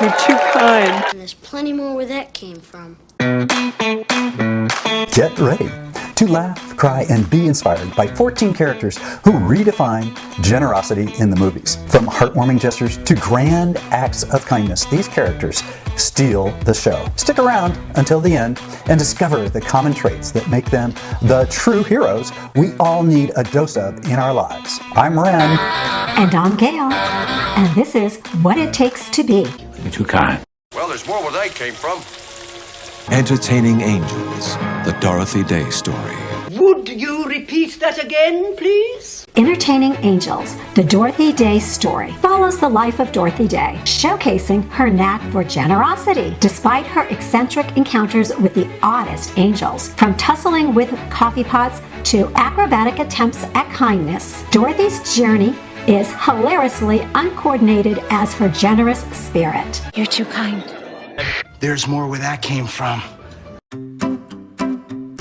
You're too kind. And there's plenty more where that came from. Get ready to laugh, cry, and be inspired by 14 characters who redefine generosity in the movies. From heartwarming gestures to grand acts of kindness, these characters steal the show. Stick around until the end and discover the common traits that make them the true heroes we all need a dose of in our lives. I'm Ren. And I'm Gail. And this is What It Takes to Be. You're too kind. Well, there's more where they came from. Entertaining Angels, the Dorothy Day story. Would you repeat that again, please? Entertaining Angels, the Dorothy Day story, follows the life of Dorothy Day, showcasing her knack for generosity. Despite her eccentric encounters with the oddest angels, from tussling with coffee pots to acrobatic attempts at kindness, Dorothy's journey is hilariously uncoordinated as her generous spirit. You're too kind. There's more where that came from.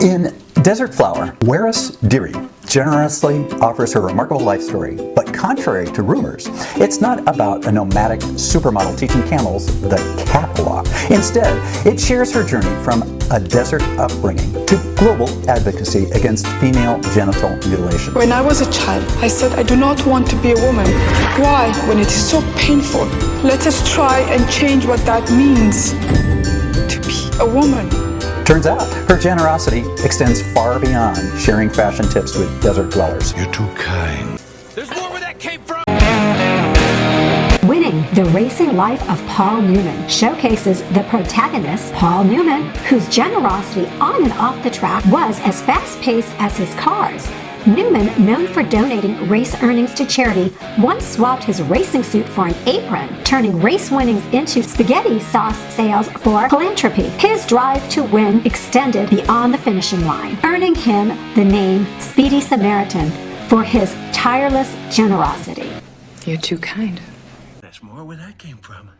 In Desert Flower, Waris Dirie generously offers her remarkable life story, but contrary to rumors, it's not about a nomadic supermodel teaching camels the catwalk. Instead, it shares her journey from a desert upbringing to global advocacy against female genital mutilation. When I was a child, I said I do not want to be a woman. Why, when it is so painful? Let us try and change what that means to be a woman. Turns out, her generosity extends far beyond sharing fashion tips with desert dwellers. You're too kind. There's more where that came from. Winning the Racing Life of Paul Newman showcases the protagonist, Paul Newman, whose generosity on and off the track was as fast-paced as his cars. Newman, known for donating race earnings to charity, once swapped his racing suit for an apron, turning race winnings into spaghetti sauce sales for philanthropy. His drive to win extended beyond the finishing line, earning him the name Speedy Samaritan for his tireless generosity. You're too kind. There's more where that came from.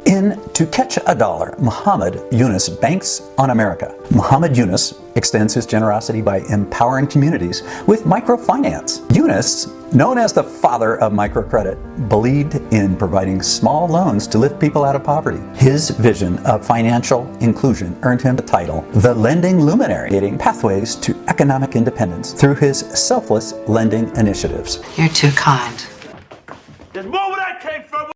In To Catch a Dollar, Muhammad Yunus banks on America. Muhammad Yunus extends his generosity by empowering communities with microfinance. Yunus, known as the father of microcredit, believed in providing small loans to lift people out of poverty. His vision of financial inclusion earned him the title, the Lending Luminary, creating pathways to economic independence through his selfless lending initiatives. You're too kind. There's more where that came from.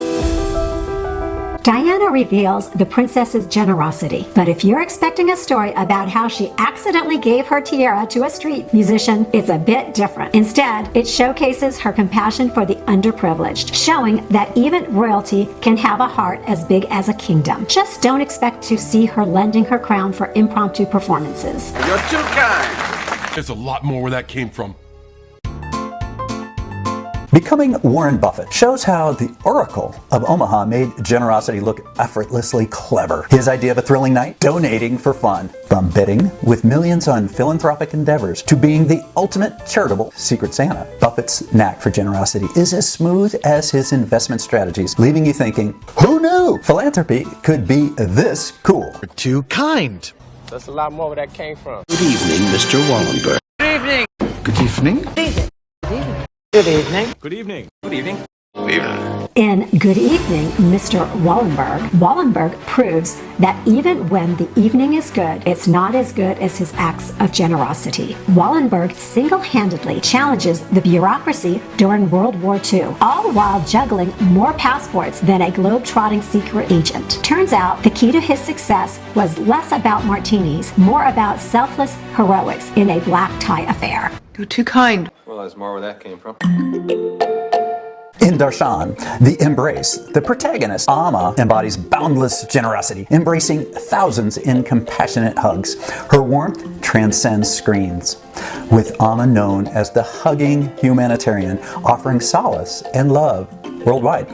Diana reveals the princess's generosity, but if you're expecting a story about how she accidentally gave her tiara to a street musician, it's a bit different. Instead, it showcases her compassion for the underprivileged, showing that even royalty can have a heart as big as a kingdom. Just don't expect to see her lending her crown for impromptu performances. You're too kind. There's a lot more where that came from. Becoming Warren Buffett shows how the Oracle of Omaha made generosity look effortlessly clever. His idea of a thrilling night? Donating for fun. From betting with millions on philanthropic endeavors to being the ultimate charitable Secret Santa, Buffett's knack for generosity is as smooth as his investment strategies, leaving you thinking, who knew philanthropy could be this cool? You're too kind. That's a lot more where that came from. Good evening, Mr. Wallenberg. Good evening. Good evening. Good evening. Good evening. Good evening. In Good Evening, Mr. Wallenberg, Wallenberg proves that even when the evening is good, it's not as good as his acts of generosity. Wallenberg single-handedly challenges the bureaucracy during World War II, all while juggling more passports than a globe-trotting secret agent. Turns out the key to his success was less about martinis, more about selfless heroics in a black tie affair. You're too kind. Well, there's more where that came from. In Darshan, The Embrace, the protagonist, Amma, embodies boundless generosity, embracing thousands in compassionate hugs. Her warmth transcends screens, with Amma known as the hugging humanitarian, offering solace and love worldwide.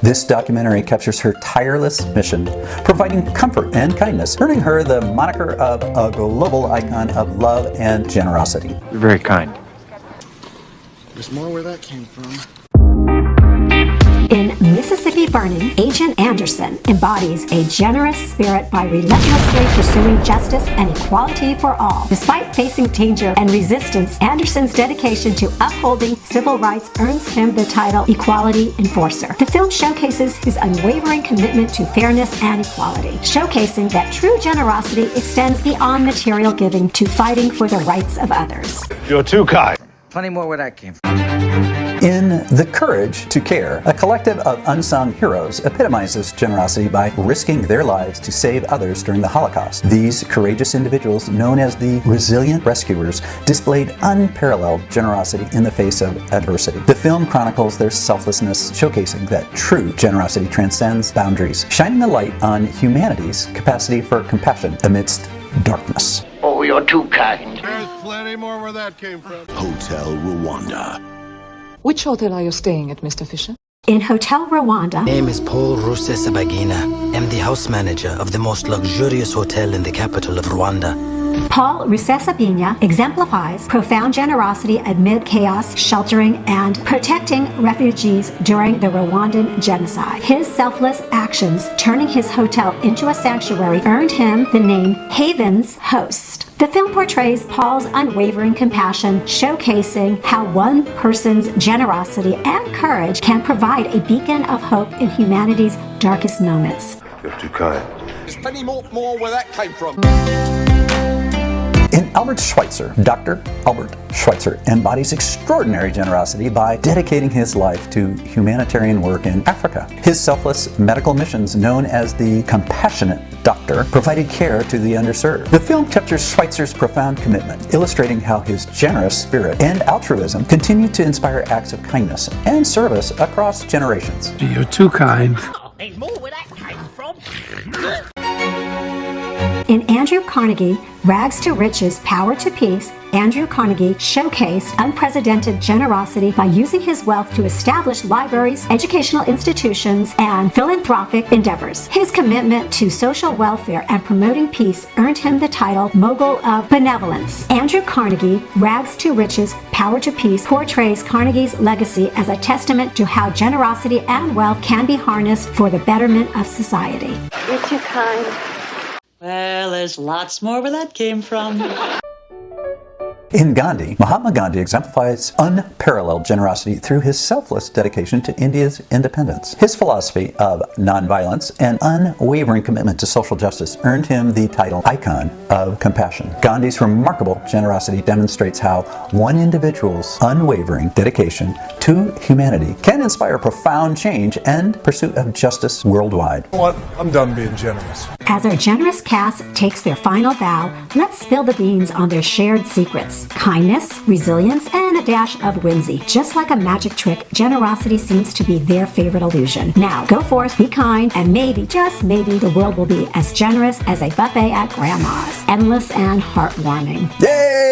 This documentary captures her tireless mission, providing comfort and kindness, earning her the moniker of a global icon of love and generosity. You're very kind. There's more where that came from. In Mississippi Burning, Agent Anderson embodies a generous spirit by relentlessly pursuing justice and equality for all. Despite facing danger and resistance, Anderson's dedication to upholding civil rights earns him the title Equality Enforcer. The film showcases his unwavering commitment to fairness and equality, showcasing that true generosity extends beyond material giving to fighting for the rights of others. You're too kind. Plenty more where that came from. In The Courage to Care, a collective of unsung heroes epitomizes generosity by risking their lives to save others during the Holocaust. These courageous individuals, known as the Resilient Rescuers, displayed unparalleled generosity in the face of adversity. The film chronicles their selflessness, showcasing that true generosity transcends boundaries, shining a light on humanity's capacity for compassion amidst darkness. Oh, you're too kind. There's plenty more where that came from. Hotel Rwanda. Which hotel are you staying at, Mr. Fisher? In Hotel Rwanda, My name is Paul Rusesabagina. I'm the house manager of the most luxurious hotel in the capital of Rwanda. Paul Rusesabagina exemplifies profound generosity amid chaos, sheltering and protecting refugees during the Rwandan genocide. His selfless actions, turning his hotel into a sanctuary, earned him the name Haven's Host. The film portrays Paul's unwavering compassion, showcasing how one person's generosity and courage can provide a beacon of hope in humanity's darkest moments. You're too kind. There's plenty more where that came from. In Albert Schweitzer, Dr. Albert Schweitzer embodies extraordinary generosity by dedicating his life to humanitarian work in Africa. His selfless medical missions, known as the Compassionate Doctor, provided care to the underserved. The film captures Schweitzer's profound commitment, illustrating how his generous spirit and altruism continue to inspire acts of kindness and service across generations. You're too kind. There's more where that came from. In Andrew Carnegie, Rags to Riches, Power to Peace, Andrew Carnegie showcased unprecedented generosity by using his wealth to establish libraries, educational institutions, and philanthropic endeavors. His commitment to social welfare and promoting peace earned him the title Mogul of Benevolence. Andrew Carnegie, Rags to Riches, Power to Peace portrays Carnegie's legacy as a testament to how generosity and wealth can be harnessed for the betterment of society. You're too kind. Well, there's lots more where that came from. In Gandhi, Mahatma Gandhi exemplifies unparalleled generosity through his selfless dedication to India's independence. His philosophy of nonviolence and unwavering commitment to social justice earned him the title Icon of Compassion. Gandhi's remarkable generosity demonstrates how one individual's unwavering dedication to humanity can inspire profound change and pursuit of justice worldwide. You know what? I'm done being generous. As our generous cast takes their final bow, let's spill the beans on their shared secrets. Kindness, resilience, and a dash of whimsy. Just like a magic trick, generosity seems to be their favorite illusion. Now, go forth, be kind, and maybe, just maybe, the world will be as generous as a buffet at Grandma's. Endless and heartwarming. Yay!